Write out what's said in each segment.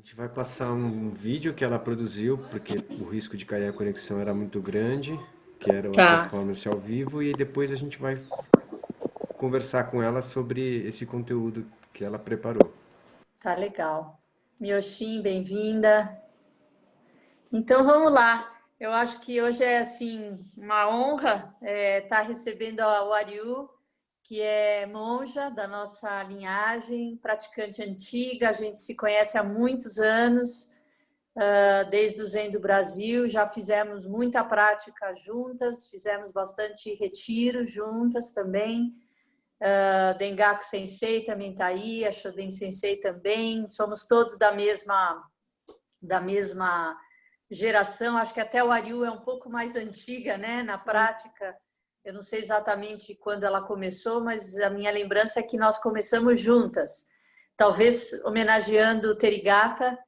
gente vai passar um vídeo que ela produziu, porque o risco de cair a conexão era muito grande, que era a Tá, performance ao vivo, e depois a gente vai conversar com ela sobre esse conteúdo que ela preparou. tá legal. Mioshin, bem-vinda. Então vamos lá. Eu acho que hoje é assim uma honra estar recebendo a Wariu, que é monja da nossa linhagem, praticante antiga. A gente se conhece há muitos anos, desde o Zen do Brasil. Já fizemos muita prática juntas, fizemos bastante retiro juntas também. Dengaku Sensei também está aí, a Shoden Sensei também. Somos todos da mesma geração. Acho que até o Ariu é um pouco mais antiga, né, na prática. Eu não sei exatamente quando ela começou, mas a minha lembrança é que nós começamos juntas. Talvez homenageando Terigata,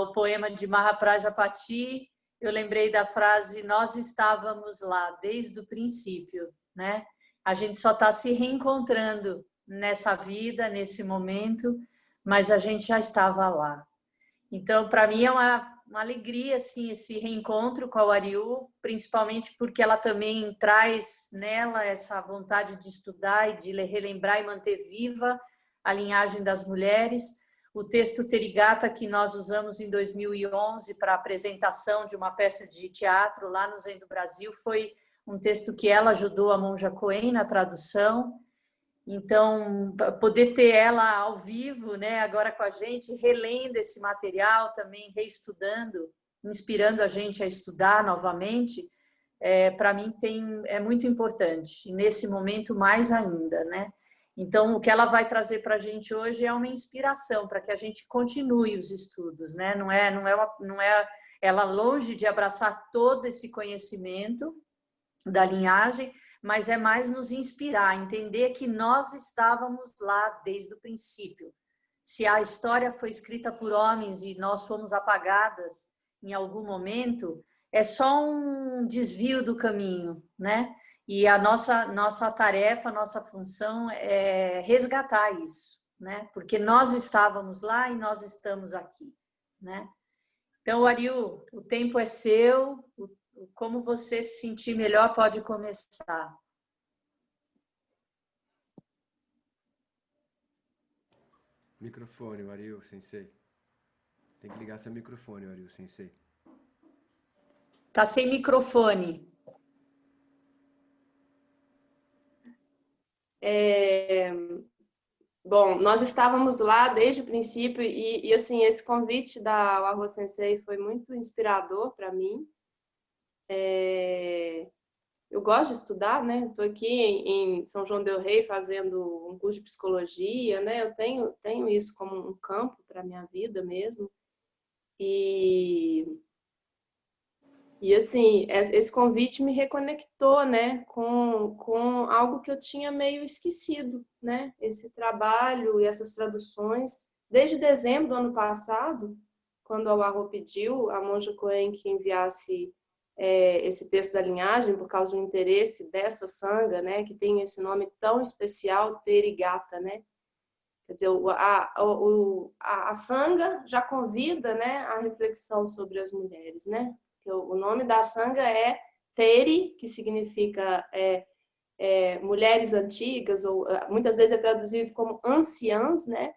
o poema de Mahaprajapati. Eu lembrei da frase: nós estávamos lá desde o princípio, né? A gente só está se reencontrando nessa vida, nesse momento, mas a gente já estava lá. Então, para mim é uma alegria assim esse reencontro com a Wariu, principalmente porque ela também traz nela essa vontade de estudar e de relembrar e manter viva a linhagem das mulheres. O texto Terigata que nós usamos em 2011 para a apresentação de uma peça de teatro lá no Zen do Brasil foi um texto que ela ajudou a Monja Coen na tradução. Então, poder ter ela ao vivo, né, agora com a gente, relendo esse material também, reestudando, inspirando a gente a estudar novamente, para mim é muito importante, e nesse momento mais ainda, né? Então, o que ela vai trazer para a gente hoje é uma inspiração para que a gente continue os estudos, né? Não é ela longe de abraçar todo esse conhecimento da linhagem, mas é mais nos inspirar, entender que nós estávamos lá desde o princípio. Se a história foi escrita por homens e nós fomos apagadas em algum momento, é só um desvio do caminho, né? E a nossa tarefa, a nossa função é resgatar isso, né? Porque nós estávamos lá e nós estamos aqui, né? Então, Ariel, o tempo é seu, como você se sentir melhor pode começar. Microfone, Ariu Sensei. Tem que ligar seu microfone, Ariu Sensei. Tá sem microfone. É, bom, nós estávamos lá desde o princípio assim, esse convite da Wahoo Sensei foi muito inspirador para mim. Eu gosto de estudar, né? Estou aqui em São João del Rei fazendo um curso de psicologia, né? Eu tenho isso como um campo para minha vida mesmo. E assim, esse convite me reconectou, né, com algo que eu tinha meio esquecido, né? Esse trabalho e essas traduções. Desde dezembro do ano passado, quando a Wahoo pediu a Monja Coen que enviasse esse texto da linhagem, por causa do interesse dessa sanga, né, que tem esse nome tão especial, Terigata, né? Quer dizer, a sanga já convida, né, a reflexão sobre as mulheres, né? O nome da sanga é Teri, que significa mulheres antigas, ou muitas vezes é traduzido como anciãs, né?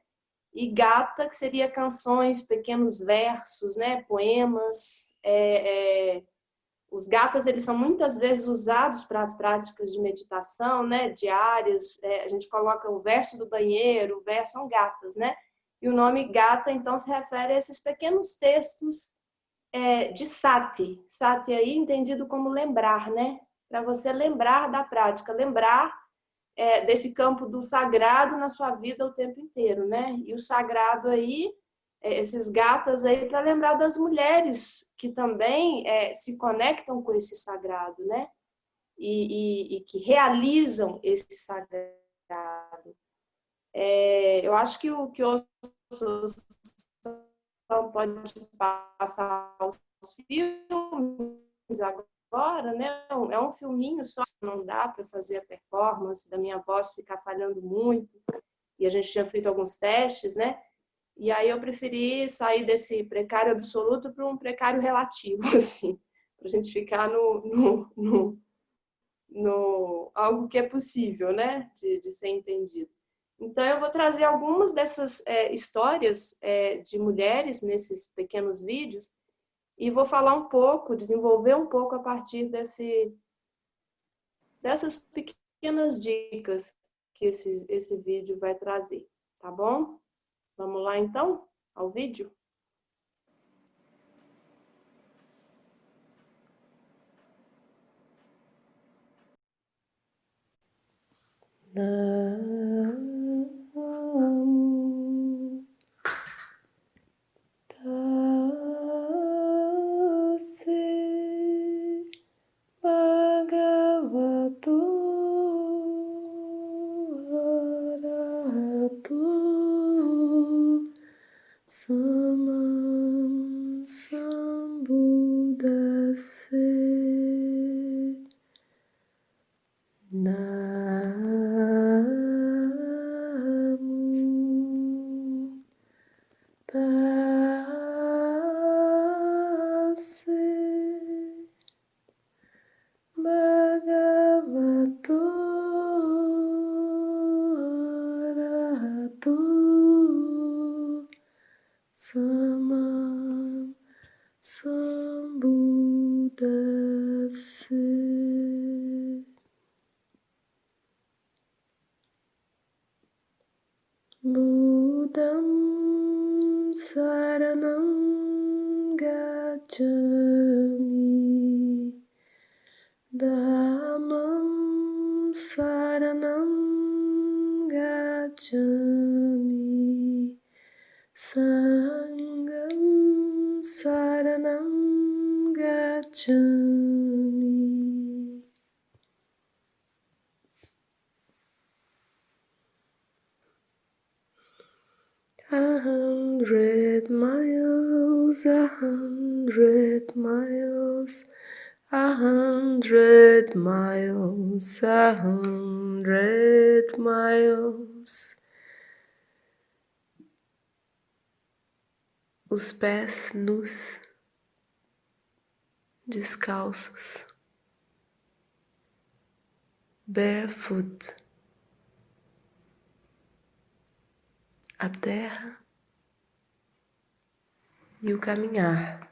E gata, que seria canções, pequenos versos, né? Poemas. Os gatas, eles são muitas vezes usados para as práticas de meditação, né? Diárias. A gente coloca o verso do banheiro, o verso são gatas, né? E o nome gata, então, se refere a esses pequenos textos de sati. Sati aí entendido como lembrar, né? Para você lembrar da prática, lembrar desse campo do sagrado na sua vida o tempo inteiro, né? E o sagrado aí, esses gatas aí, para lembrar das mulheres que também se conectam com esse sagrado, né? E que realizam esse sagrado. Eu acho que o que o pode passar aos filmes agora, né? É um filminho só, não dá para fazer a performance da minha voz ficar falhando muito, e a gente tinha feito alguns testes, né? E aí eu preferi sair desse precário absoluto para um precário relativo, assim, para a gente ficar no algo que é possível, né, de ser entendido. Então, eu vou trazer algumas dessas histórias de mulheres nesses pequenos vídeos e vou falar um pouco, desenvolver um pouco a partir dessas pequenas dicas que esse vídeo vai trazer, tá bom? Vamos lá, então, ao vídeo? Namo Tase Bhagavato Arahato Samam Sambuddhase Namo Tase Bhagavato Arahato Samam Sambuddhase. Buddham Saranam Gacchami Dhammam Saranam Gacchami Sangham Saranam Gacchami. 100 miles, 100 miles, 100 miles, 100 miles. Os pés nus, descalços, barefoot. A terra e o caminhar.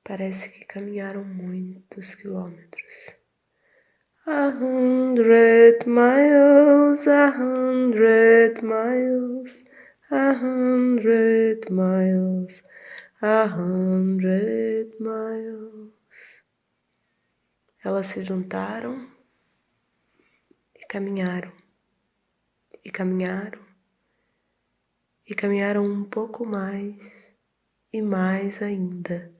Parece que caminharam muitos quilômetros. 100 miles, 100 miles, 100 miles, 100 miles. Elas se juntaram e caminharam, e caminharam, e caminharam um pouco mais e mais ainda.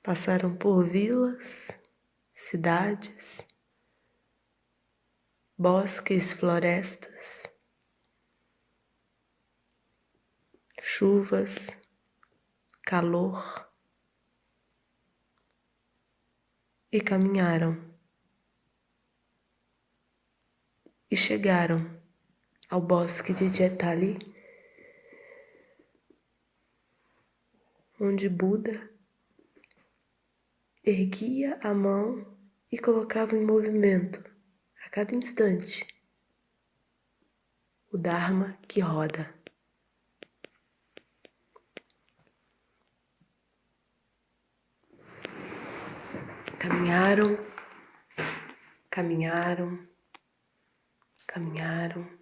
Passaram por vilas, cidades, bosques, florestas, chuvas, calor, e caminharam e chegaram ao bosque de Jetali, onde Buda erguia a mão e colocava em movimento, a cada instante, o Dharma que roda. Caminharam, caminharam, caminharam,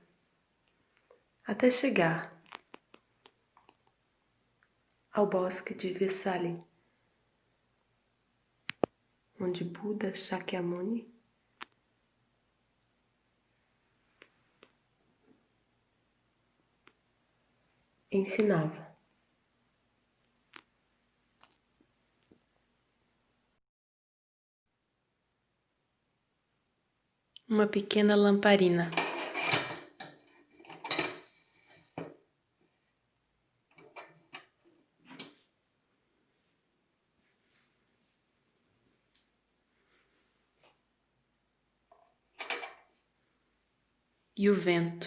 até chegar ao bosque de Vesali, onde Buda Shakyamuni ensinava. Uma pequena lamparina. E o vento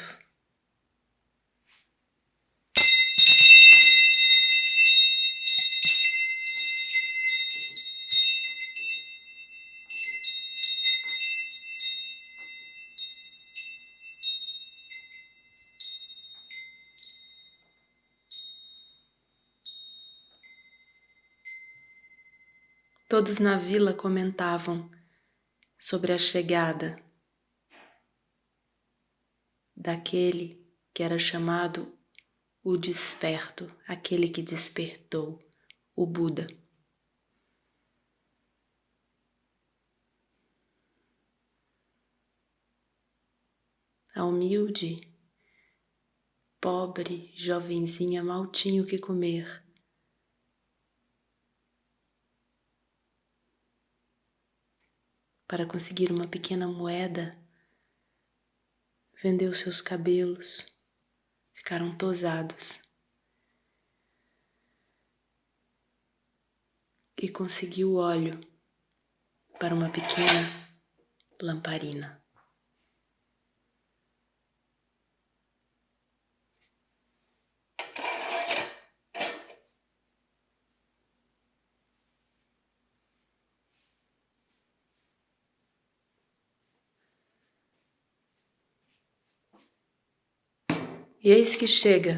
Todos na vila comentavam sobre a chegada daquele que era chamado o desperto, aquele que despertou, o Buda. A humilde, pobre jovenzinha mal tinha o que comer. Para conseguir uma pequena moeda, vendeu seus cabelos, ficaram tosados, e conseguiu óleo para uma pequena lamparina. E eis que chega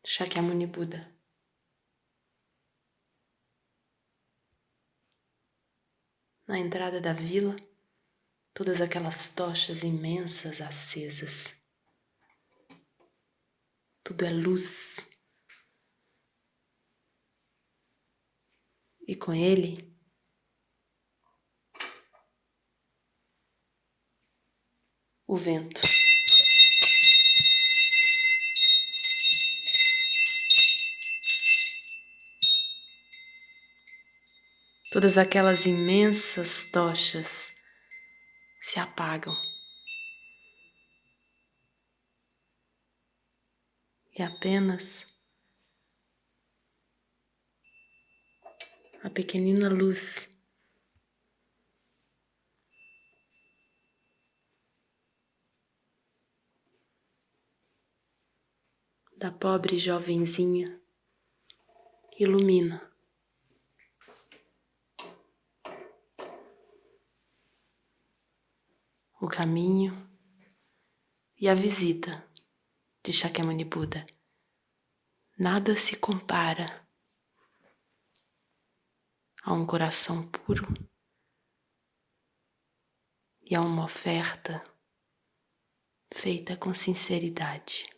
Shakyamuni Buda. Na entrada da vila, todas aquelas tochas imensas acesas. Tudo é luz. E com ele, o vento. Todas aquelas imensas tochas se apagam. E apenas a pequenina luz da pobre jovenzinha ilumina o caminho e a visita de Shakyamuni Buda. Nada se compara a um coração puro e a uma oferta feita com sinceridade.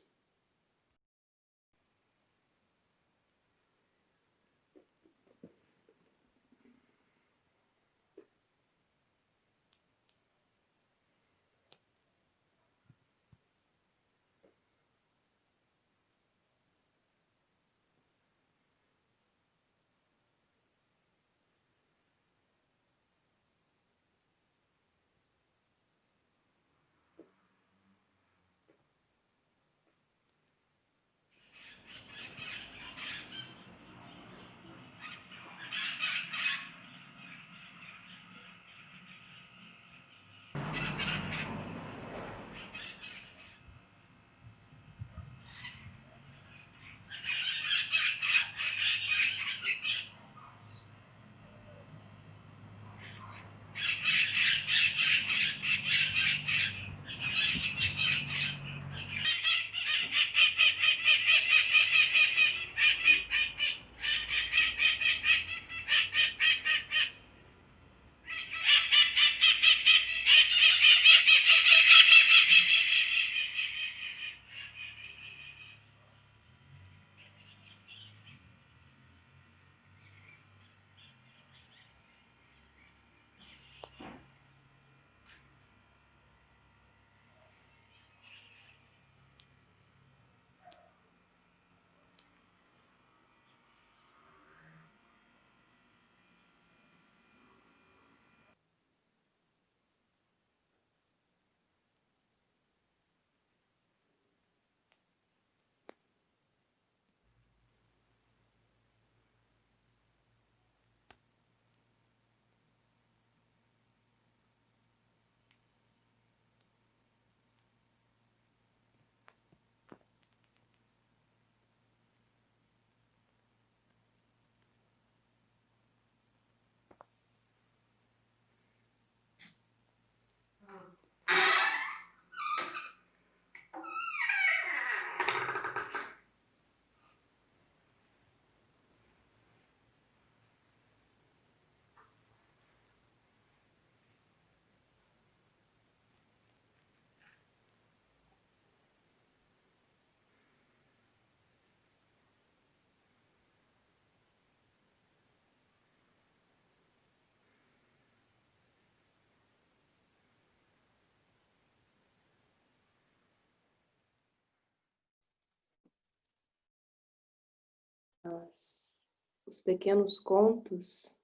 os pequenos contos,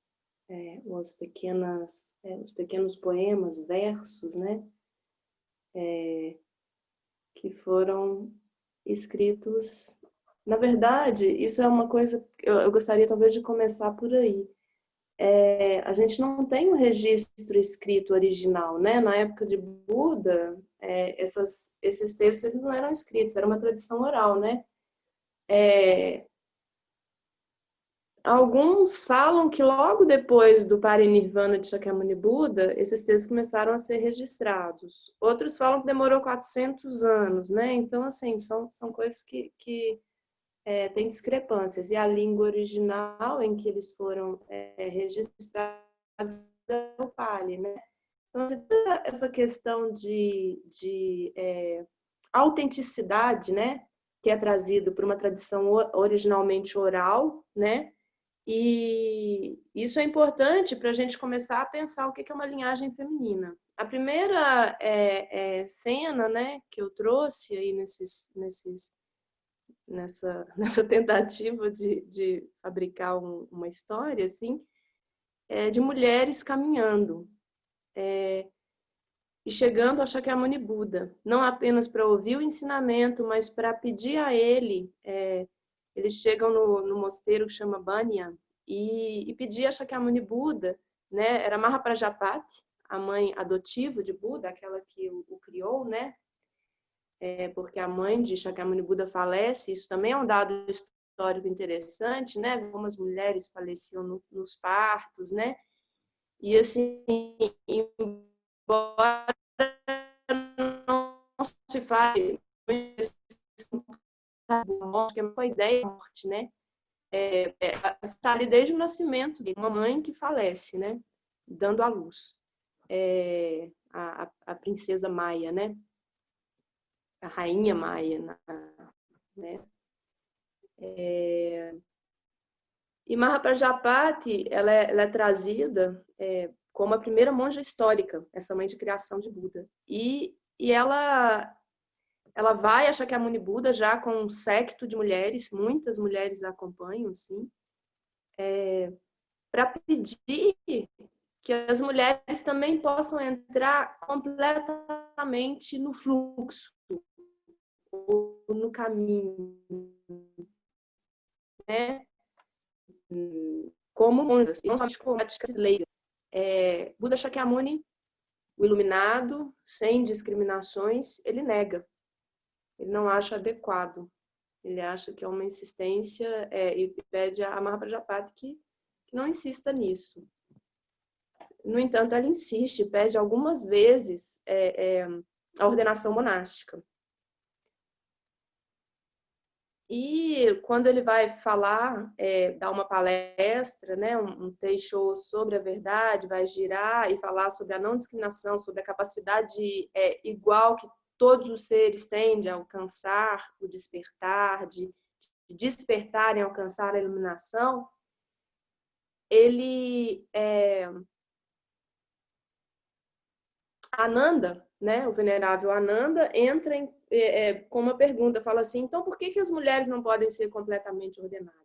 os pequenos poemas, versos, né? Que foram escritos. Na verdade, isso é uma coisa que eu gostaria talvez de começar por aí. A gente não tem um registro escrito original, né? Na época de Buda, esses textos eles não eram escritos, era uma tradição oral, né? Alguns falam que logo depois do Parinirvana de Shakyamuni Buda, esses textos começaram a ser registrados. Outros falam que demorou 400 anos, né? Então, assim, são coisas que têm discrepâncias. E a língua original em que eles foram registrados é o Pali, né? Então, essa questão de autenticidade, né? Que é trazido por uma tradição originalmente oral, né? E isso é importante para a gente começar a pensar o que é uma linhagem feminina. A primeira cena, né, que eu trouxe aí nessa tentativa de fabricar uma história, assim, é de mulheres caminhando e chegando a Shakyamuni Buda, não apenas para ouvir o ensinamento, mas para pedir a ele. Eles chegam no mosteiro que chama Banyan e pedir a Shakyamuni Buda, né? Era Mahaprajapati, a mãe adotiva de Buda, aquela que o criou, né? Porque a mãe de Shakyamuni Buda falece. Isso também é um dado histórico interessante, né? Como as mulheres faleciam nos partos, né? E assim, embora não se fale morte, que é uma ideia de morte, né? Está ali desde o nascimento de uma mãe que falece, né? Dando à luz. A princesa Maia, né? A rainha Maia, né? E Mahaprajapati, ela é trazida como a primeira monja histórica, essa mãe de criação de Buda. E ela vai a Shakyamuni Buda já com um séquito de mulheres, muitas mulheres a acompanham, assim, para pedir que as mulheres também possam entrar completamente no fluxo, no caminho, né? Como monjas, não somente como práticas leigas. Buda Shakyamuni, o iluminado, sem discriminações, ele nega. Ele não acha adequado. Ele acha que é uma insistência e pede a Mahaprajapati que não insista nisso. No entanto, ela insiste, pede algumas vezes a ordenação monástica. E quando ele vai falar, dar uma palestra, né, um Teisho sobre a verdade, vai girar e falar sobre a não discriminação, sobre a capacidade igual que todos os seres têm de alcançar o despertar, de despertarem, alcançar a iluminação, ele, Ananda, né, o venerável Ananda, entra com uma pergunta, fala assim, então por que as mulheres não podem ser completamente ordenadas?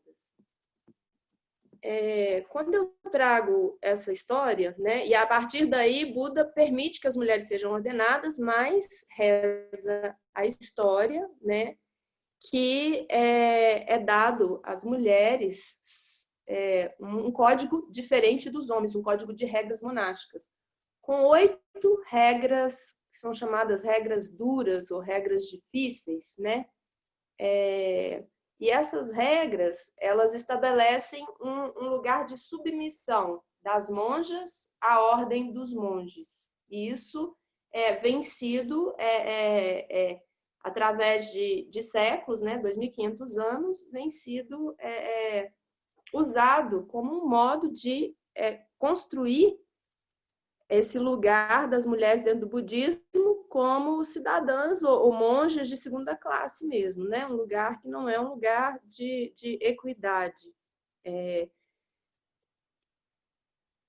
Quando eu trago essa história, né, e a partir daí Buda permite que as mulheres sejam ordenadas, mas reza a história, né, que é dado às mulheres um código diferente dos homens, um código de regras monásticas, com 8 regras que são chamadas regras duras ou regras difíceis, né? E essas regras, elas estabelecem um lugar de submissão das monjas à ordem dos monges. E isso vem sido, através de séculos, né, 2.500 anos, vem sido usado como um modo de construir esse lugar das mulheres dentro do budismo como cidadãs ou monjas de segunda classe mesmo, né? Um lugar que não é um lugar de equidade.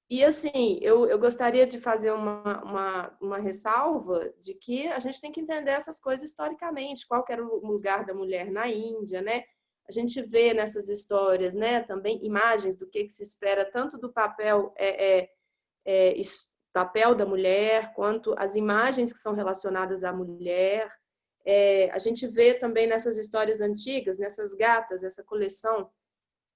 E assim, eu gostaria de fazer uma ressalva de que a gente tem que entender essas coisas historicamente, qual que era o lugar da mulher na Índia, né? A gente vê nessas histórias, né, também imagens do que se espera tanto do papel papel da mulher, quanto as imagens que são relacionadas à mulher. A gente vê também nessas histórias antigas, nessas gatas, essa coleção,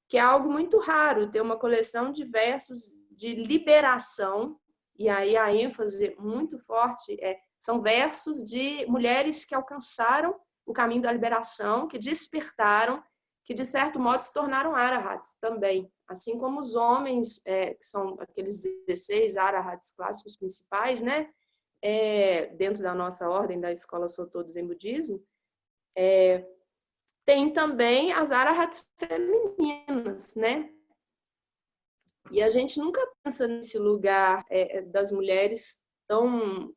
que é algo muito raro, ter uma coleção de versos de liberação, e aí a ênfase muito forte são versos de mulheres que alcançaram o caminho da liberação, que despertaram, que de certo modo se tornaram arahats também, assim como os homens, que são aqueles 16 arahats clássicos principais, né? Dentro da nossa ordem da Escola Soto do Zen Budismo, tem também as arahats femininas, né? E a gente nunca pensa nesse lugar das mulheres como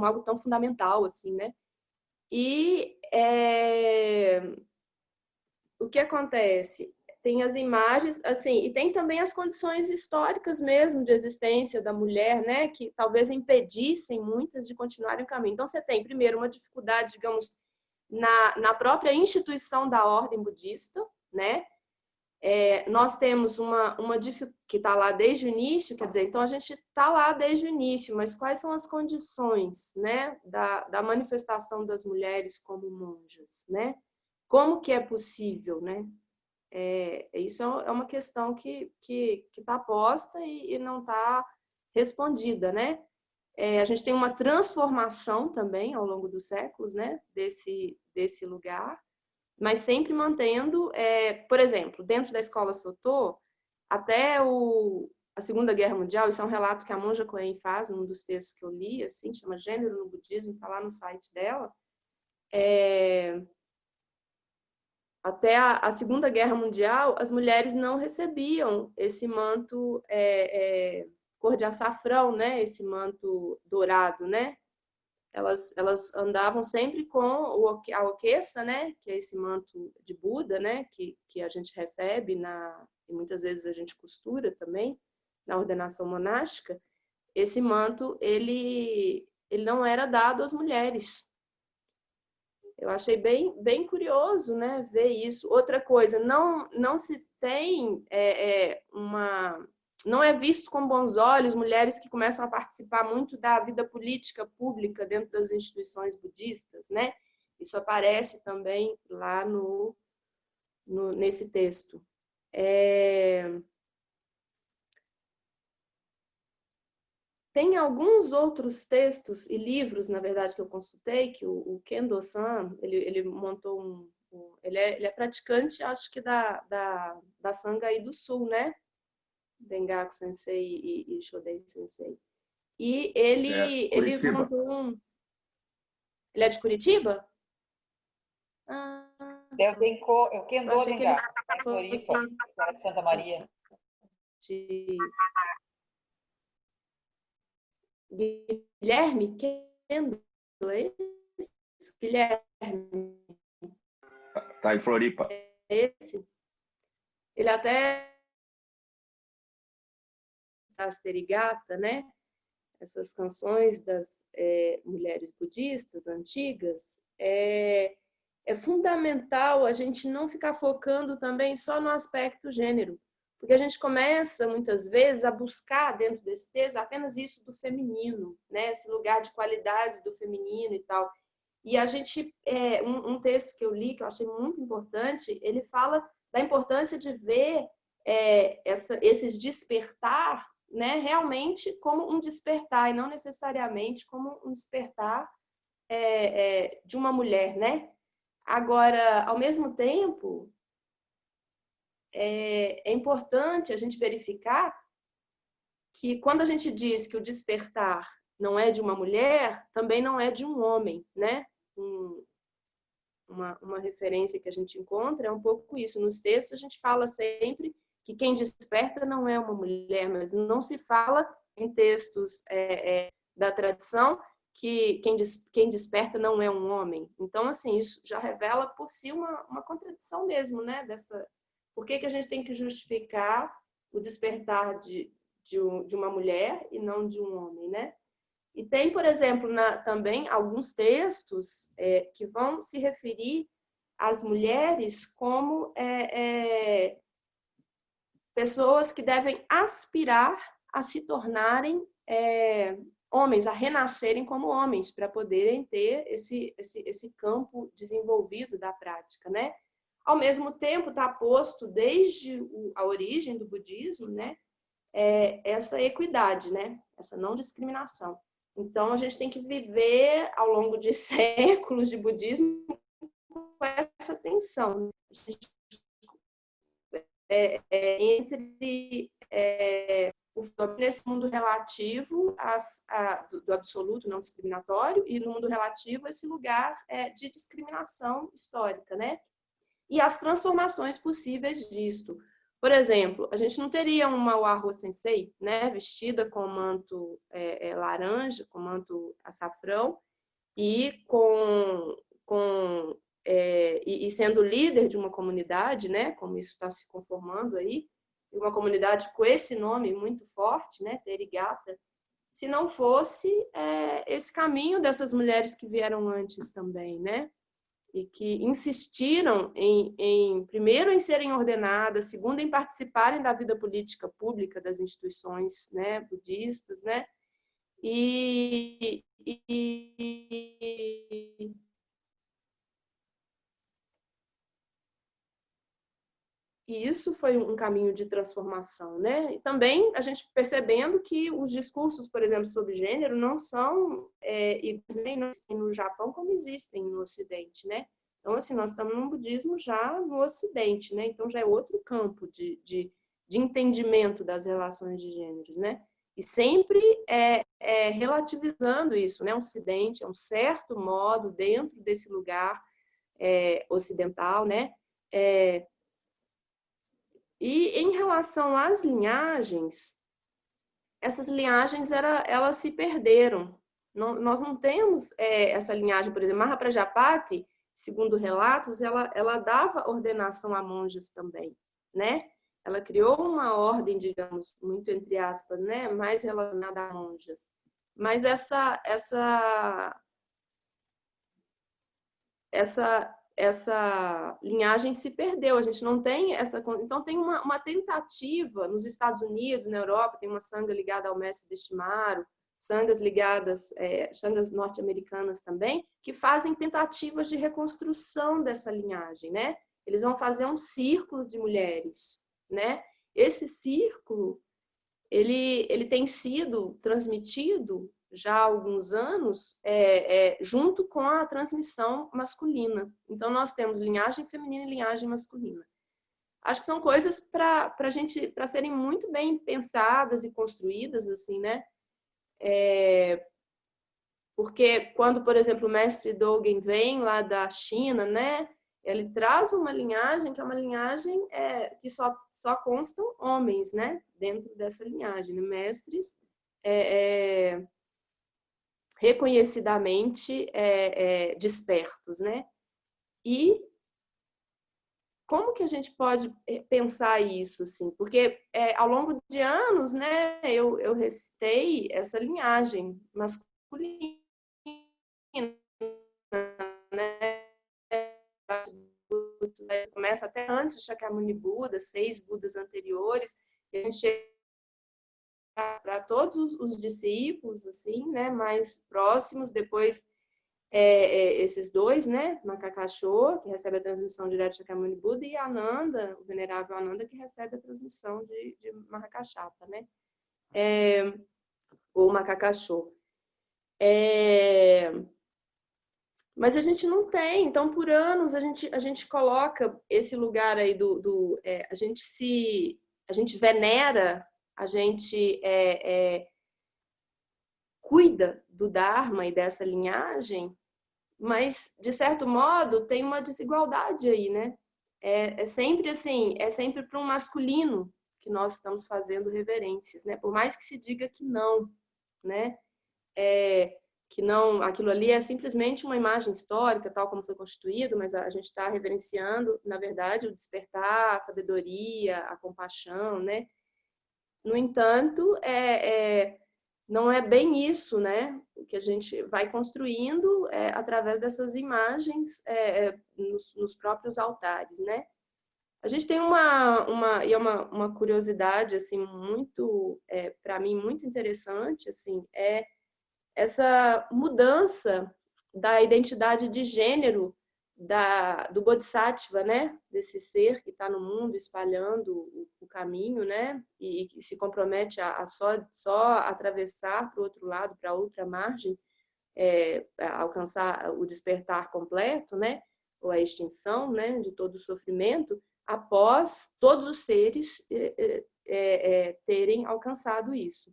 algo tão fundamental, assim, né? E o que acontece? Tem as imagens, assim, e tem também as condições históricas mesmo de existência da mulher, né? Que talvez impedissem muitas de continuarem o caminho. Então, você tem, primeiro, uma dificuldade, digamos, na própria instituição da ordem budista, né? Nós temos uma dificuldade que está lá desde o início, quer dizer, então a gente está lá desde o início, mas quais são as condições, né, da manifestação das mulheres como monjas, né? Como que é possível, né? Isso é uma questão que está posta e não está respondida, né? A gente tem uma transformação também ao longo dos séculos, né, desse lugar, mas sempre mantendo, por exemplo, dentro da escola Soto, até a Segunda Guerra Mundial, isso é um relato que a Monja Coen faz, num dos textos que eu li, assim, chama Gênero no Budismo, está lá no site dela. Até a Segunda Guerra Mundial, as mulheres não recebiam esse manto cor de açafrão, né? Esse manto dourado, né? Elas andavam sempre com a oqueça, né? Que é esse manto de Buda, né? Que a gente recebe e muitas vezes a gente costura também na ordenação monástica. Esse manto ele não era dado às mulheres. Eu achei bem curioso, né, ver isso. Outra coisa, não se tem não é visto com bons olhos mulheres que começam a participar muito da vida política pública dentro das instituições budistas, né? Isso aparece também lá nesse texto. Tem alguns outros textos e livros, na verdade, que eu consultei, que o Kendo-san, ele montou ele é praticante, acho que da Sangha aí do Sul, né? Dengaku Sensei e Shoden Sensei. E ele montou Ele é de Curitiba? É o Kendo Dengaku, Floripa, Santa Maria. Guilherme Kendo, é esse? Guilherme. Tá em Floripa. Esse. Ele até Asterigata, né? Essas canções das mulheres budistas antigas, é fundamental a gente não ficar focando também só no aspecto gênero, porque a gente começa, muitas vezes, a buscar dentro desse texto apenas isso do feminino, né? Esse lugar de qualidade do feminino e tal. E a gente, um texto que eu li, que eu achei muito importante, ele fala da importância de ver esses despertar, né, realmente como um despertar, e não necessariamente como um despertar de uma mulher, né? Agora, ao mesmo tempo, é importante a gente verificar que quando a gente diz que o despertar não é de uma mulher, também não é de um homem, né? Uma referência que a gente encontra é um pouco isso. Nos textos a gente fala sempre que quem desperta não é uma mulher, mas não se fala em textos da tradição que quem desperta não é um homem. Então, assim, isso já revela por si uma contradição mesmo, né? Por que a gente tem que justificar o despertar de uma mulher e não de um homem, né? E tem, por exemplo, também alguns textos que vão se referir as mulheres como pessoas que devem aspirar a se tornarem homens, a renascerem como homens, para poderem ter esse campo desenvolvido da prática, né? Ao mesmo tempo, está posto desde a origem do budismo, né? Essa equidade, né? Essa não discriminação. Então, a gente tem que viver ao longo de séculos de budismo com essa tensão entre nesse mundo relativo do absoluto não discriminatório e no mundo relativo esse lugar de discriminação histórica, né? E as transformações possíveis disto. Por exemplo, a gente não teria uma Wahō Sensei, né, vestida com manto laranja, com manto açafrão e e sendo líder de uma comunidade, né, como isso está se conformando aí, uma comunidade com esse nome muito forte, né, Therigatha, se não fosse esse caminho dessas mulheres que vieram antes também, né, e que insistiram primeiro em serem ordenadas, segundo em participarem da vida política pública das instituições, né, budistas, né, e isso foi um caminho de transformação, né? E também a gente percebendo que os discursos, por exemplo, sobre gênero não são iguais nem no Japão como existem no Ocidente, né? Então, assim, nós estamos num budismo já no Ocidente, né? Então, já é outro campo de entendimento das relações de gêneros, né? E sempre relativizando isso, né? O Ocidente é um certo modo dentro desse lugar ocidental, né? E em relação às linhagens, essas linhagens elas se perderam. Nós não temos essa linhagem, por exemplo, Mahaprajapati, segundo relatos, ela dava ordenação a monjas também, né? Ela criou uma ordem, digamos, muito entre aspas, né, mais relacionada a monjas. Mas essa linhagem se perdeu, a gente não tem essa... Então, tem uma tentativa nos Estados Unidos, na Europa, tem uma sanga ligada ao mestre Deshimaru, sangas ligadas, sangas norte-americanas também, que fazem tentativas de reconstrução dessa linhagem, né? Eles vão fazer um círculo de mulheres, né? Esse círculo, ele tem sido transmitido já há alguns anos, junto com a transmissão masculina. Então, nós temos linhagem feminina e linhagem masculina. Acho que são coisas para serem muito bem pensadas e construídas, assim, né? Porque quando, por exemplo, o mestre Dogen vem lá da China, né? Ele traz uma linhagem que é uma linhagem que só constam homens, né? Dentro dessa linhagem, né? Mestres reconhecidamente despertos, né? E como que a gente pode pensar isso, assim? Porque ao longo de anos, né, eu recitei essa linhagem masculina, né? Começa até antes de Shakyamuni Buda, 6 Budas anteriores, e a gente chega para todos os discípulos, assim, né, mais próximos, depois esses dois, né, Makakasho, que recebe a transmissão direta de Shakyamuni Buda, e Ananda, o venerável Ananda, que recebe a transmissão de Mahakashapa, né, ou Makakasho. Mas a gente não tem, então por anos a gente coloca esse lugar aí a gente venera, a gente cuida do Dharma e dessa linhagem, mas, de certo modo, tem uma desigualdade aí, né? É sempre assim, é sempre para um masculino que nós estamos fazendo reverências, né? Por mais que se diga que não, né? Que não, aquilo ali é simplesmente uma imagem histórica, tal como foi constituído, mas a gente está reverenciando, na verdade, o despertar, a sabedoria, a compaixão, né? No entanto, não é bem isso, né? O que a gente vai construindo através dessas imagens no nos próprios altares, né? A gente tem uma curiosidade assim muito, para mim, muito interessante, assim, é essa mudança da identidade de gênero do Bodhisattva, né? Desse ser que está no mundo espalhando o caminho, né? E que se compromete a só atravessar para o outro lado, para outra margem, alcançar o despertar completo, né? Ou a extinção, né? De todo o sofrimento, após todos os seres terem alcançado isso.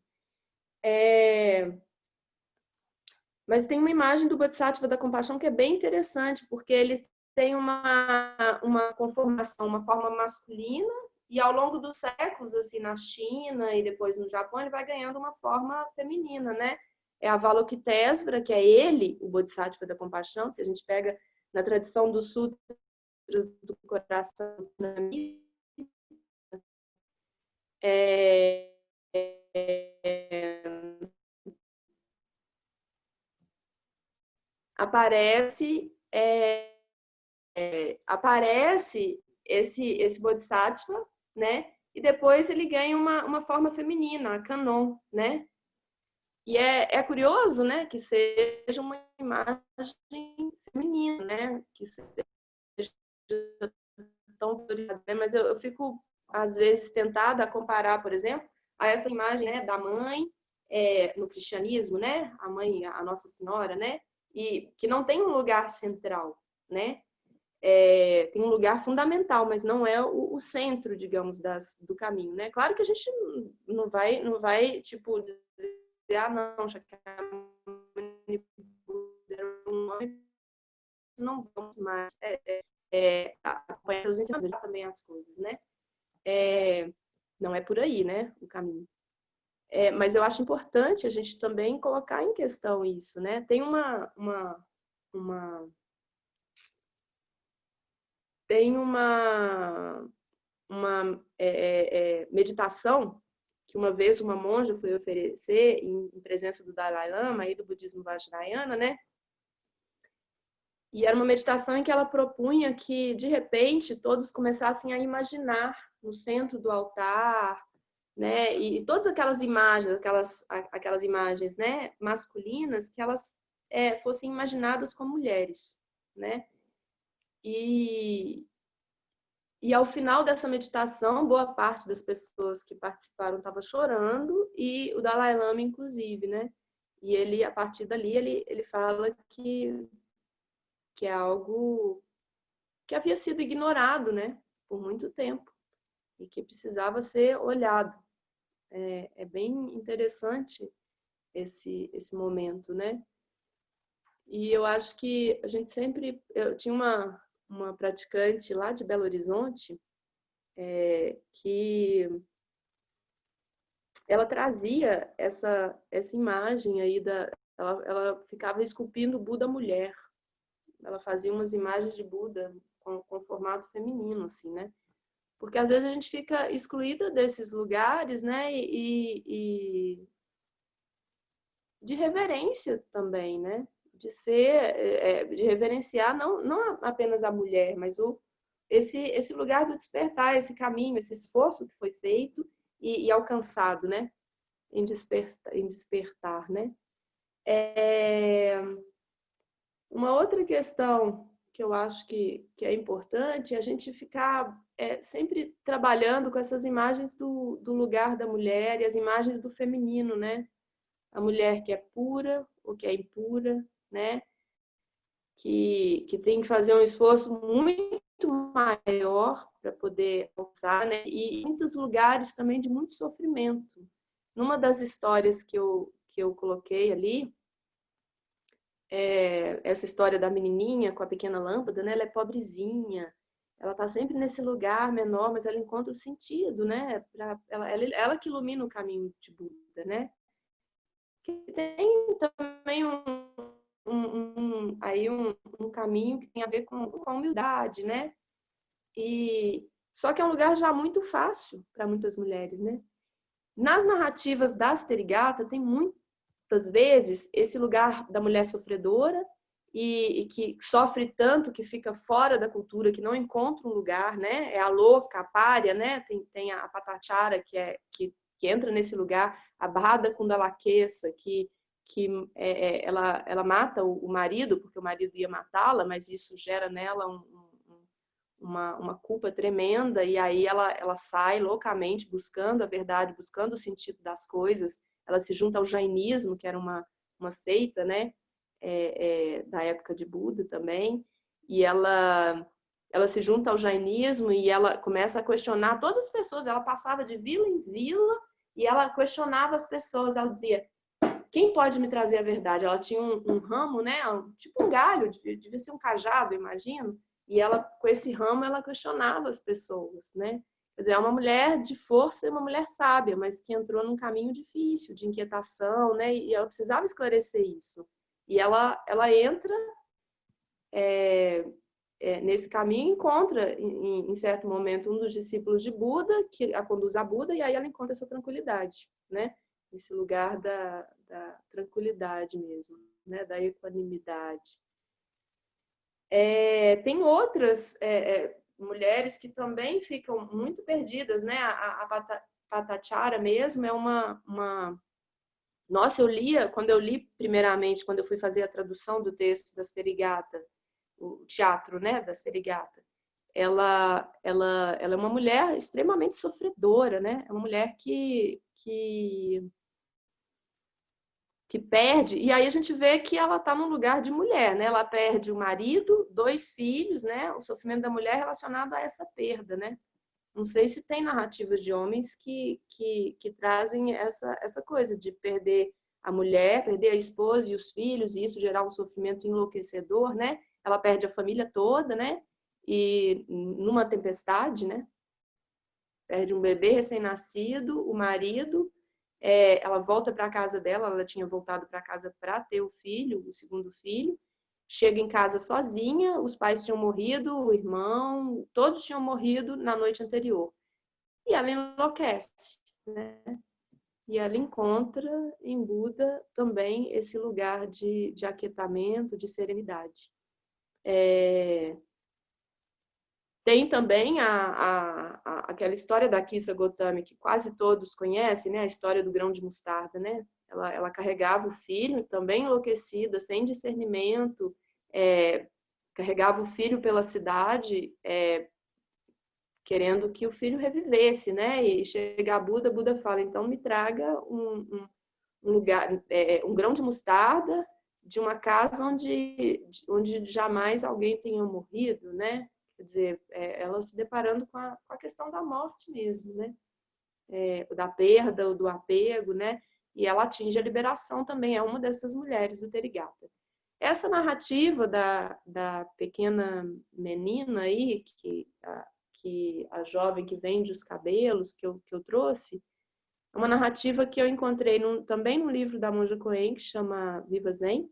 Mas tem uma imagem do Bodhisattva da compaixão que é bem interessante, porque ele tem uma conformação, uma forma masculina, e ao longo dos séculos, assim, na China e depois no Japão, ele vai ganhando uma forma feminina, né? É Avalokitesvara, que é ele, o Bodhisattva da compaixão. Se a gente pega na tradição do Sutra do Coração, aparece esse Bodhisattva, né? E depois ele ganha uma forma feminina, a Kanon, né? E é curioso, né? Que seja uma imagem feminina, né? Que seja tão valorizada, né? Mas eu fico, às vezes, tentada a comparar, por exemplo, a essa imagem, né, da mãe no cristianismo, né? A mãe, a Nossa Senhora, né? E que não tem um lugar central, né? Tem um lugar fundamental, mas não é o centro, digamos, do caminho, né? Claro que a gente não vai tipo, dizer, não, já que a não vamos mais acompanhar os ensinamentos também as coisas, né? Não é por aí, né, o caminho. Mas eu acho importante a gente também colocar em questão isso, né? Tem uma meditação que uma vez uma monja foi oferecer em presença do Dalai Lama e do budismo Vajrayana, né? E era uma meditação em que ela propunha que, de repente, todos começassem a imaginar no centro do altar, né? E todas aquelas imagens, aquelas imagens, né, masculinas, que elas fossem imaginadas como mulheres, né? E ao final dessa meditação, boa parte das pessoas que participaram estava chorando, e o Dalai Lama, inclusive, né? E ele, a partir dali, ele fala que é algo que havia sido ignorado, né? Por muito tempo, e que precisava ser olhado. É bem interessante esse momento, né? E eu acho que a gente sempre... Eu tinha uma praticante lá de Belo Horizonte que ela trazia essa imagem aí ela ficava esculpindo o Buda mulher. Ela fazia umas imagens de Buda com formato feminino, assim, né? Porque às vezes a gente fica excluída desses lugares, né? E de reverência também, né? De reverenciar não apenas a mulher, mas esse lugar do despertar, esse caminho, esse esforço que foi feito e alcançado, né? Em despertar, né? Uma outra questão que eu acho que é importante é a gente ficar sempre trabalhando com essas imagens do lugar da mulher e as imagens do feminino, né? A mulher que é pura ou que é impura, né? Que tem que fazer um esforço muito maior para poder alcançar, né? E em muitos lugares também de muito sofrimento. Numa das histórias que eu coloquei ali, essa história da menininha com a pequena lâmpada, né? Ela é pobrezinha, ela está sempre nesse lugar menor, mas ela encontra o sentido, né? Ela que ilumina o caminho de Buda, né? Que tem também um caminho que tem a ver com a humildade, né? Só que é um lugar já muito fácil para muitas mulheres, né? Nas narrativas das Therigatha tem muitas vezes esse lugar da mulher sofredora e que sofre tanto, que fica fora da cultura, que não encontra um lugar, né? É a louca, a pária, né? Tem a Patachara, que entra nesse lugar, a Radha Kundalakesa, que ela mata o marido, porque o marido ia matá-la, mas isso gera nela uma culpa tremenda, e aí ela sai loucamente buscando a verdade, buscando o sentido das coisas. Ela se junta ao jainismo, que era uma seita, né? Da época de Buda também, e ela se junta ao jainismo e ela começa a questionar todas as pessoas. Ela passava de vila em vila e ela questionava as pessoas. Ela dizia: quem pode me trazer a verdade? Ela tinha um ramo, né? Tipo um galho, devia ser um cajado, imagino. E ela, com esse ramo, ela questionava as pessoas, né? Quer dizer, é uma mulher de força e uma mulher sábia, mas que entrou num caminho difícil, de inquietação, né? E ela precisava esclarecer isso. E ela entra nesse caminho e encontra, em certo momento, um dos discípulos de Buda, que a conduz a Buda, e aí ela encontra essa tranquilidade, né? Esse lugar da tranquilidade mesmo, né? Da equanimidade. Tem outras mulheres que também ficam muito perdidas, né? A Patachara mesmo é uma... Nossa, quando eu li primeiramente, quando eu fui fazer a tradução do texto da Serighata, o teatro, né, da Serighata, ela é uma mulher extremamente sofredora, né? É uma mulher que perde, e aí a gente vê que ela está num lugar de mulher, né? Ela perde o marido, 2 filhos, né? O sofrimento da mulher relacionado a essa perda, né? Não sei se tem narrativas de homens que trazem essa coisa de perder a mulher, perder a esposa e os filhos, e isso gerar um sofrimento enlouquecedor, né? Ela perde a família toda, né? E numa tempestade, né? Perde um bebê recém-nascido, o marido, ela volta para a casa dela, ela tinha voltado para casa para ter o filho, o segundo filho, chega em casa sozinha, os pais tinham morrido, o irmão, todos tinham morrido na noite anterior. E ela enlouquece, né? E ela encontra em Buda também esse lugar de aquietamento, de serenidade. Tem também aquela história da Kissa Gotami, que quase todos conhecem, né? A história do grão de mostarda, né? Ela carregava o filho, também enlouquecida, sem discernimento, carregava o filho pela cidade, querendo que o filho revivesse, né? E chega a Buda fala: então me traga um lugar, um grão de mostarda de uma casa onde jamais alguém tenha morrido, né? Quer dizer, ela se deparando com a questão da morte mesmo, né? Da perda, ou do apego, né? E ela atinge a liberação também, é uma dessas mulheres do Therigatha. Essa narrativa da pequena menina aí, que a jovem que vende os cabelos, que eu trouxe, é uma narrativa que eu encontrei também no livro da Monja Coen, que chama Viva Zen.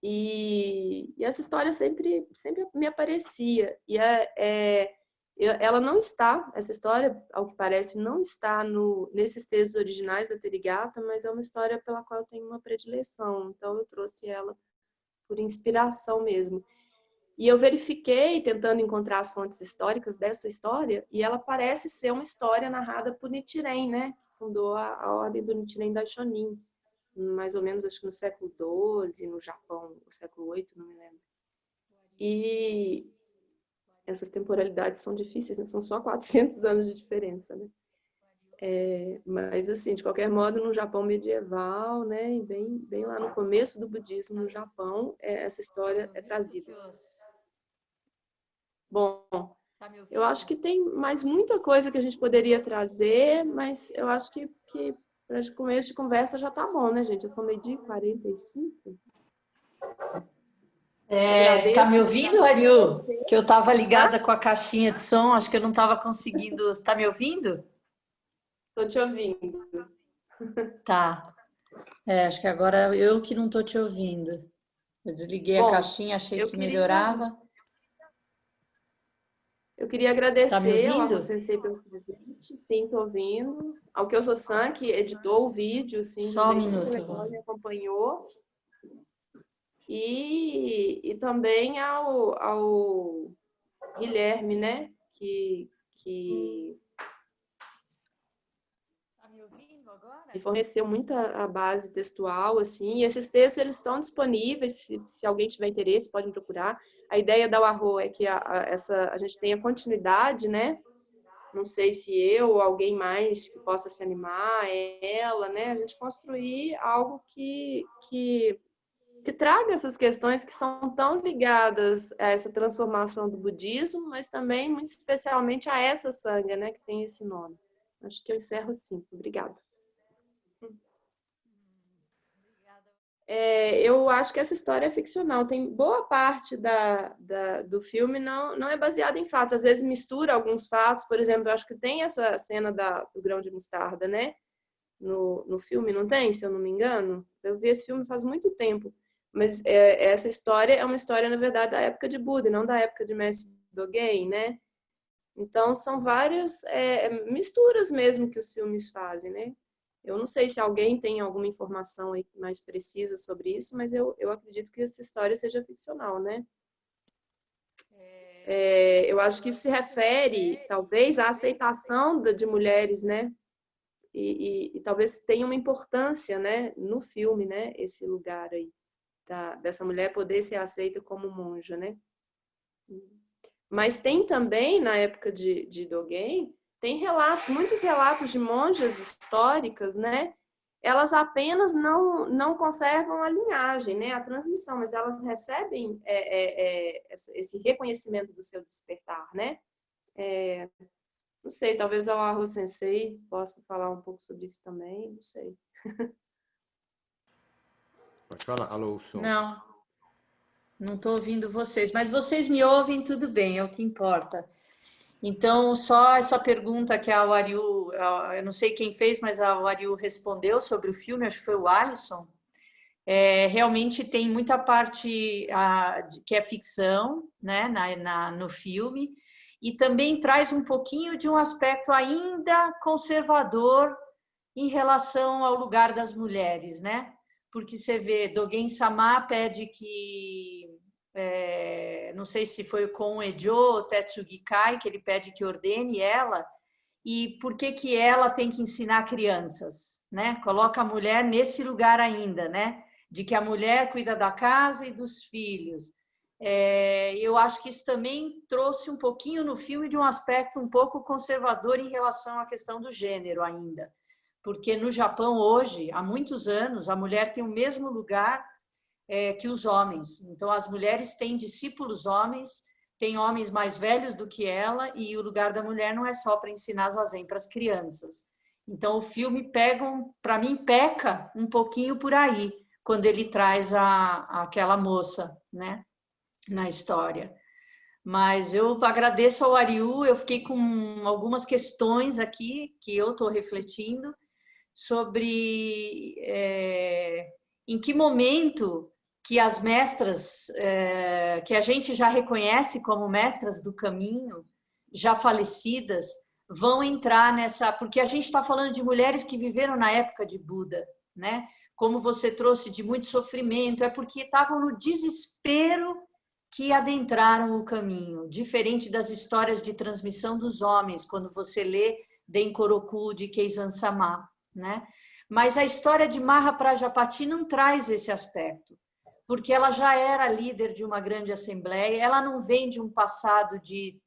E essa história sempre me aparecia. E ela não está, essa história, ao que parece, não está nesses textos originais da Therigatha, mas é uma história pela qual eu tenho uma predileção. Então eu trouxe ela por inspiração mesmo. E eu verifiquei, tentando encontrar as fontes históricas dessa história, e ela parece ser uma história narrada por Nichiren, né? Que fundou a ordem do Nichiren Daishonin, mais ou menos, acho que no século XII, no Japão, no século VIII, não me lembro. E essas temporalidades são difíceis, né? São só 400 anos de diferença, né? Mas, assim, de qualquer modo, no Japão medieval, né? E bem lá no começo do budismo no Japão, essa história é trazida. Bom, eu acho que tem mais muita coisa que a gente poderia trazer, mas eu acho que para começo de conversa já tá bom, né, gente? Eu sou 12h45. Tá me ouvindo, Ariu? Que eu estava ligada com a caixinha de som, acho que eu não estava conseguindo. Está me ouvindo? Estou te ouvindo. Tá. Acho que agora eu que não estou te ouvindo. Eu desliguei a caixinha, achei que melhorava. Eu queria agradecer ao ouvindo? Sensei pelo convite. Sim, estou ouvindo. Ao Kyoso-san, que editou o vídeo, sim, Só um de um jeito super minuto. legal, me acompanhou. e também ao Guilherme, né? Que Tá me ouvindo agora? me forneceu muita a base textual, assim, e esses textos eles estão disponíveis, se alguém tiver interesse, pode me procurar. A ideia da UARRO é que a gente tenha continuidade, né? Não sei se eu ou alguém mais que possa se animar, ela, né? A gente construir algo que traga essas questões que são tão ligadas a essa transformação do budismo, mas também, muito especialmente, a essa sanga, né? Que tem esse nome. Acho que eu encerro assim. Obrigada. Eu acho que essa história é ficcional. Tem boa parte do filme não é baseada em fatos. Às vezes mistura alguns fatos. Por exemplo, eu acho que tem essa cena do grão de mostarda, né? No filme, não tem? Se eu não me engano. Eu vi esse filme faz muito tempo. Mas essa história é uma história, na verdade, da época de Buda, e não da época de Mestre Dogen, né? Então, são várias misturas mesmo que os filmes fazem, né? Eu não sei se alguém tem alguma informação aí mais precisa sobre isso, mas eu acredito que essa história seja ficcional, né? Eu acho que isso se refere, talvez, à aceitação de mulheres, né? E talvez tenha uma importância, né, no filme, né? Esse lugar aí, dessa mulher poder ser aceita como monja, né? Mas tem também, na época de Dogen, tem relatos, muitos relatos de monjas históricas, né? Elas apenas não conservam a linhagem, né? A transmissão, mas elas recebem esse reconhecimento do seu despertar, né? Não sei, talvez a Arro Sensei possa falar um pouco sobre isso também, não sei. Pode falar, alô, o som. Não estou ouvindo vocês, mas vocês me ouvem, tudo bem, é o que importa. Então, só essa pergunta que a Wariu, eu não sei quem fez, mas a Wariu respondeu sobre o filme, acho que foi o Alisson. Realmente tem muita parte que é ficção, né, no filme, e também traz um pouquinho de um aspecto ainda conservador em relação ao lugar das mulheres, né? Porque você vê, Dogen Sama pede que, não sei se foi com o Ejo ou Tetsugi Kai, que ele pede que ordene ela, e por que ela tem que ensinar crianças, né? Coloca a mulher nesse lugar ainda, né? De que a mulher cuida da casa e dos filhos. Eu acho que isso também trouxe um pouquinho no filme de um aspecto um pouco conservador em relação à questão do gênero ainda. Porque no Japão hoje, há muitos anos, a mulher tem o mesmo lugar que os homens. Então, as mulheres têm discípulos homens, tem homens mais velhos do que ela, e o lugar da mulher não é só para ensinar zazen para as crianças. Então, o filme para mim, peca um pouquinho por aí, quando ele traz aquela moça, né, na história. Mas eu agradeço ao Ariu, eu fiquei com algumas questões aqui que eu estou refletindo sobre em que momento que as mestras, que a gente já reconhece como mestras do caminho, já falecidas, vão entrar nessa... Porque a gente está falando de mulheres que viveram na época de Buda, né? Como você trouxe, de muito sofrimento, é porque estavam no desespero que adentraram o caminho, diferente das histórias de transmissão dos homens, quando você lê Denkoroku de Keizan Sama, né? Mas a história de Maha Prajapati não traz esse aspecto, porque ela já era líder de uma grande assembleia, ela não vem de um passado de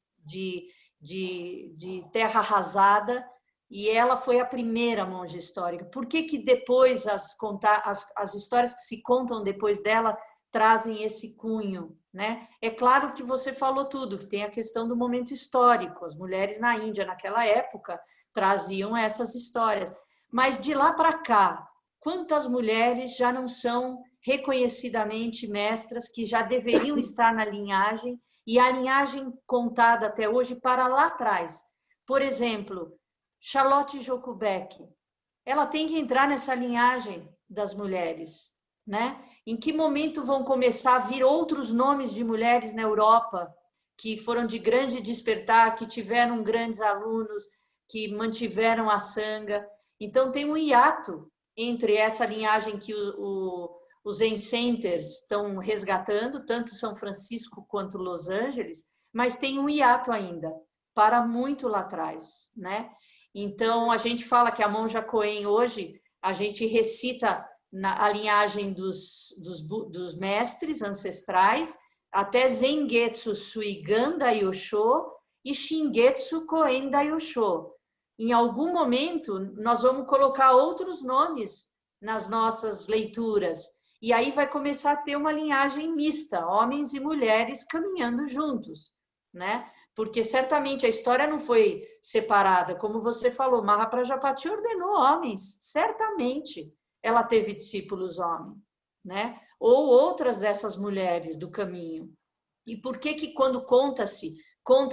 terra arrasada, e ela foi a primeira monja histórica. Por que depois as histórias que se contam depois dela trazem esse cunho, né? É claro que você falou tudo, que tem a questão do momento histórico. As mulheres na Índia, naquela época, traziam essas histórias. Mas de lá para cá, quantas mulheres já não são reconhecidamente mestras, que já deveriam estar na linhagem, e a linhagem contada até hoje para lá atrás? Por exemplo, Charlotte Jokubeck, ela tem que entrar nessa linhagem das mulheres, né? Em que momento vão começar a vir outros nomes de mulheres na Europa que foram de grande despertar, que tiveram grandes alunos, que mantiveram a sanga? Então tem um hiato entre essa linhagem que o os Zen Centers estão resgatando, tanto São Francisco quanto Los Angeles, mas tem um hiato ainda, para muito lá atrás, né? Então, a gente fala que a monja Coen hoje, a gente recita a linhagem dos mestres ancestrais, até Zengetsu Suigan Daiyosho e Shingetsu Koen Daiyosho. Em algum momento, nós vamos colocar outros nomes nas nossas leituras, e aí vai começar a ter uma linhagem mista, homens e mulheres caminhando juntos, né? Porque certamente a história não foi separada, como você falou, Mahaprajapati ordenou homens, certamente ela teve discípulos homens, né? Ou outras dessas mulheres do caminho. E por que quando conta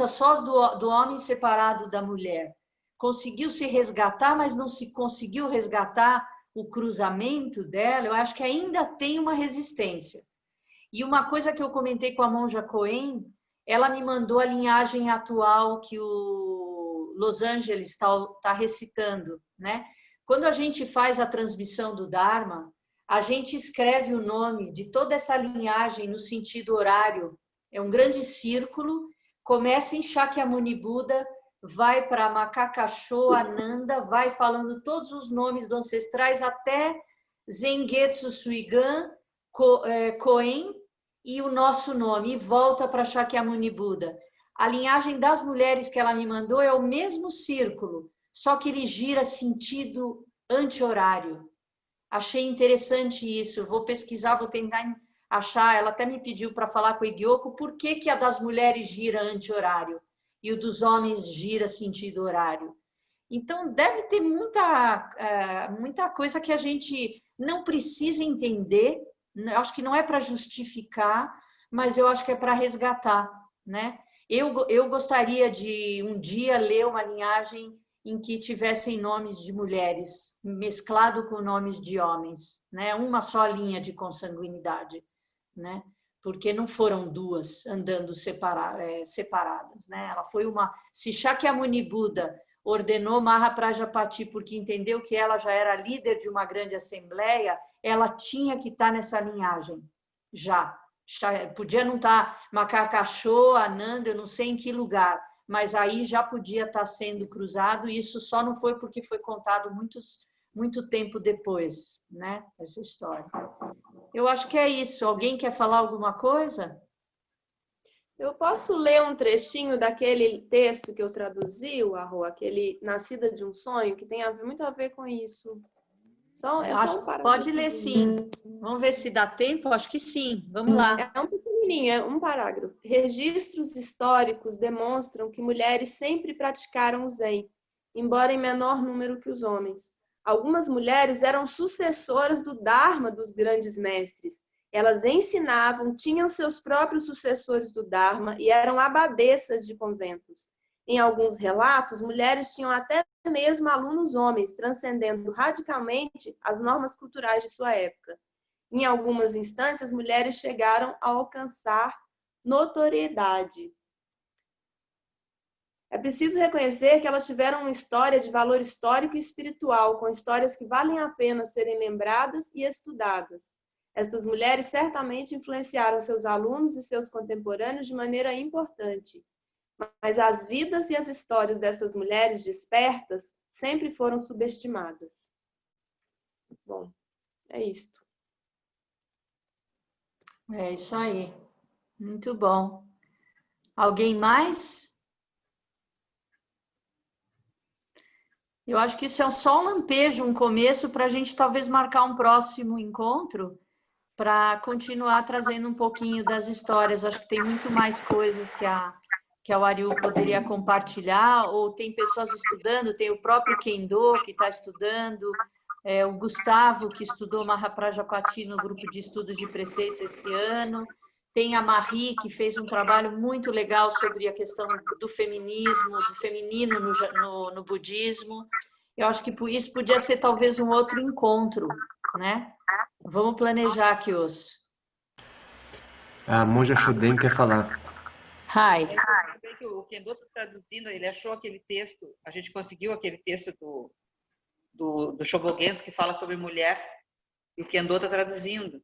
só do homem separado da mulher? Conseguiu se resgatar, mas não se conseguiu resgatar o cruzamento dela. Eu acho que ainda tem uma resistência. E uma coisa que eu comentei com a monja Coen, ela me mandou a linhagem atual que o Los Angeles está recitando, né? Quando a gente faz a transmissão do Dharma, a gente escreve o nome de toda essa linhagem no sentido horário. É um grande círculo, começa em Shakyamuni Buda, vai para Makakasho Ananda, vai falando todos os nomes dos ancestrais até Zengetsu Suigan Koen e o nosso nome, e volta para Shakyamuni Buda. A linhagem das mulheres que ela me mandou é o mesmo círculo, só que ele gira sentido anti-horário. Achei interessante isso, vou pesquisar, vou tentar achar. Ela até me pediu para falar com o Igyoko por que a das mulheres gira anti-horário e o dos homens gira sentido horário. Então, deve ter muita coisa que a gente não precisa entender. Eu acho que não é para justificar, mas eu acho que é para resgatar, né? Eu gostaria de um dia ler uma linhagem em que tivessem nomes de mulheres mesclado com nomes de homens, né? Uma só linha de consanguinidade, né? Porque não foram duas andando separadas, né? Ela foi uma. Se Shakyamuni Buda ordenou Mahaprajapati porque entendeu que ela já era líder de uma grande assembleia, ela tinha que estar nessa linhagem já. Podia não estar Makakasho, Ananda, eu não sei em que lugar, mas aí já podia estar sendo cruzado, e isso só não foi porque foi contado muito tempo depois, né? Essa história. Eu acho que é isso. Alguém quer falar alguma coisa? Eu posso ler um trechinho daquele texto que eu traduzi, Arro, aquele Nascida de um Sonho, que tem muito a ver com isso. Só um parágrafo. Pode ler, sim. Vamos ver se dá tempo. Acho que sim. Vamos lá. É um pequenininho, é um parágrafo. Registros históricos demonstram que mulheres sempre praticaram o Zen, embora em menor número que os homens. Algumas mulheres eram sucessoras do Dharma dos grandes mestres. Elas ensinavam, tinham seus próprios sucessores do Dharma e eram abadesas de conventos. Em alguns relatos, mulheres tinham até mesmo alunos homens, transcendendo radicalmente as normas culturais de sua época. Em algumas instâncias, mulheres chegaram a alcançar notoriedade. É preciso reconhecer que elas tiveram uma história de valor histórico e espiritual, com histórias que valem a pena serem lembradas e estudadas. Estas mulheres certamente influenciaram seus alunos e seus contemporâneos de maneira importante. Mas as vidas e as histórias dessas mulheres despertas sempre foram subestimadas. Bom, é isto. É isso aí. Muito bom. Alguém mais? Eu acho que isso é só um lampejo, um começo para a gente talvez marcar um próximo encontro para continuar trazendo um pouquinho das histórias. Acho que tem muito mais coisas que a Wariu poderia compartilhar, ou tem pessoas estudando, tem o próprio Kendo que está estudando, o Gustavo, que estudou Mahaprajapati no grupo de estudos de preceitos esse ano, tem a Marie, que fez um trabalho muito legal sobre a questão do feminismo, do feminino no budismo. Eu acho que isso podia ser talvez um outro encontro, né? Vamos planejar, Kyos. A monja Shoden quer falar. Hi. O Kendo está traduzindo, ele achou aquele texto, a gente conseguiu aquele texto do Shobogenzo que fala sobre mulher, e o Kendo está traduzindo.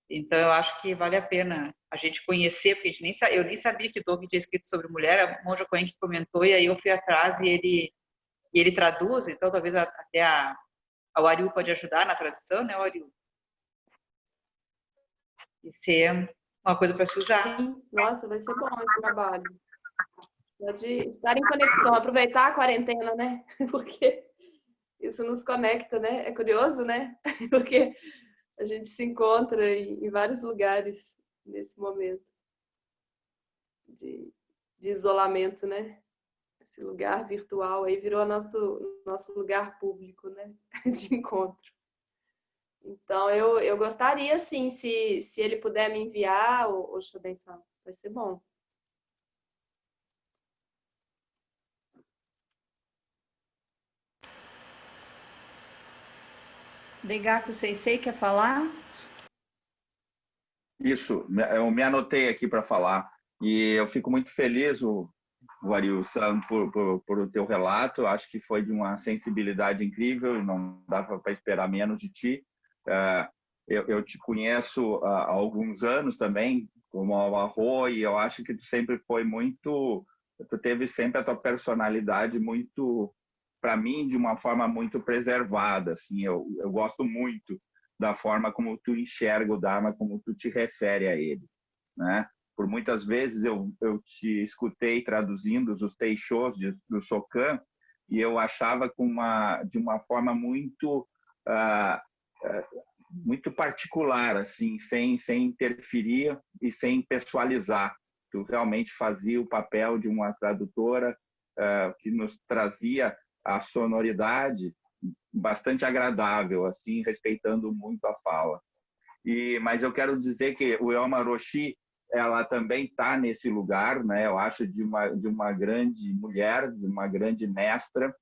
Então, eu acho que vale a pena a gente conhecer, porque eu nem sabia que Dogen tinha escrito sobre mulher, a Monja Coen que comentou, e aí eu fui atrás e ele traduz, então talvez até a Ariu pode ajudar na tradução, né, Ariu? Isso é uma coisa para se usar. Sim, nossa, vai ser bom esse trabalho. Pode estar em conexão, aproveitar a quarentena, né? Porque isso nos conecta, né? É curioso, né? Porque a gente se encontra em vários lugares nesse momento de isolamento, né? Esse lugar virtual aí virou nosso lugar público, né? De encontro. Então, eu gostaria, sim, se ele puder me enviar, o Shoden-san, vai ser bom. Dengaku Sensei quer falar? Isso, eu me anotei aqui para falar. E eu fico muito feliz, o Ariel-san, por o teu relato. Acho que foi de uma sensibilidade incrível, não dava para esperar menos de ti. Eu te conheço há alguns anos também, como Arro, e eu acho que tu sempre foi muito... Tu teve sempre a tua personalidade muito, para mim, de uma forma muito preservada. Assim, eu gosto muito da forma como tu enxerga o Dharma, como tu te refere a ele, né? Por muitas vezes eu te escutei traduzindo os Teishos do Sokan e eu achava de uma forma muito muito particular, assim, sem interferir e sem pessoalizar. Tu realmente fazia o papel de uma tradutora que nos trazia a sonoridade bastante agradável, assim, respeitando muito a fala. Mas eu quero dizer que o Elma Roshi, ela também está nesse lugar, né? Eu acho de uma grande mulher, de uma grande mestra.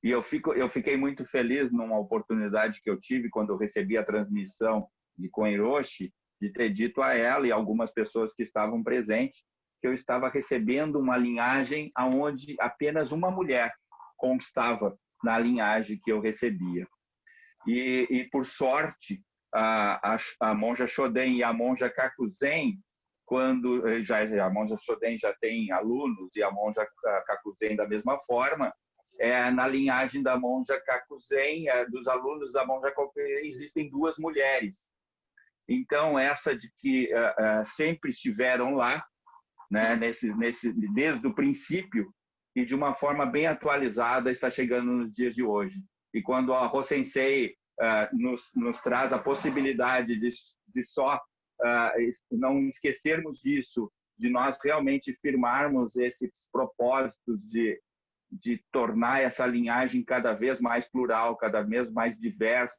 E eu fiquei muito feliz numa oportunidade que eu tive quando eu recebi a transmissão de Koen Roshi, de ter dito a ela e algumas pessoas que estavam presentes que eu estava recebendo uma linhagem aonde apenas uma mulher constava na linhagem que eu recebia. E por sorte, a monja Shoden e a monja Kakuzen, quando a monja Shoden já tem alunos e a monja Kakuzen da mesma forma, na linhagem da monja Kakuzen, dos alunos da monja Kakuzen, existem duas mulheres. Então, essa de que sempre estiveram lá, né, desde o princípio, e de uma forma bem atualizada está chegando nos dias de hoje. E quando a Arro Sensei nos traz a possibilidade de só não esquecermos disso, de nós realmente firmarmos esses propósitos de tornar essa linhagem cada vez mais plural, cada vez mais diversa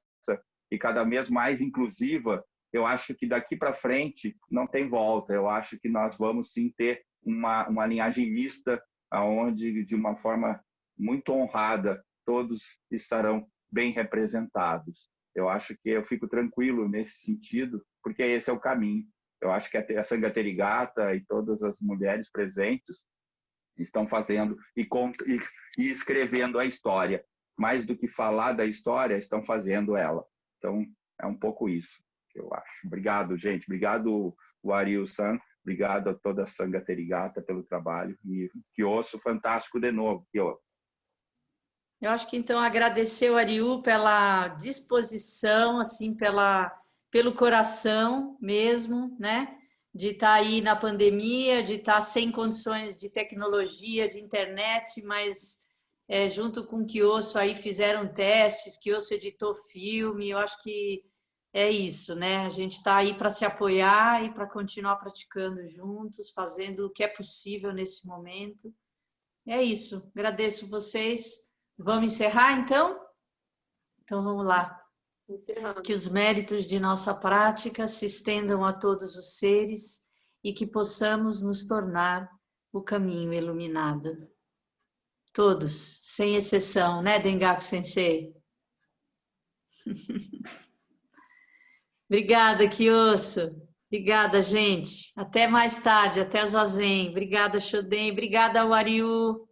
e cada vez mais inclusiva, eu acho que daqui para frente não tem volta. Eu acho que nós vamos sim ter uma linhagem mista, onde, de uma forma muito honrada, todos estarão bem representados. Eu acho que eu fico tranquilo nesse sentido, porque esse é o caminho. Eu acho que a Sangha Therigata e todas as mulheres presentes estão fazendo e escrevendo a história. Mais do que falar da história, estão fazendo ela. Então, é um pouco isso que eu acho. Obrigado, gente. Obrigado, Ariel-san. Obrigado a toda a Sangha Therigata pelo trabalho. E Kyoso, fantástico de novo. Kyoso. Eu acho que, então, agradecer o Ariu pela disposição, assim, pelo coração mesmo, né? De estar aí na pandemia, de estar sem condições de tecnologia, de internet, mas junto com o Kyoso aí fizeram testes, Kyoso editou filme, eu acho que é isso, né? A gente está aí para se apoiar e para continuar praticando juntos, fazendo o que é possível nesse momento. É isso, agradeço vocês. Vamos encerrar, então? Então, vamos lá. Encerrando. Que os méritos de nossa prática se estendam a todos os seres e que possamos nos tornar o caminho iluminado. Todos, sem exceção, né, Dengaku Sensei? Obrigada, Kyoso. Obrigada, gente. Até mais tarde, até o Zazen. Obrigada, Shoden. Obrigada, Ariu.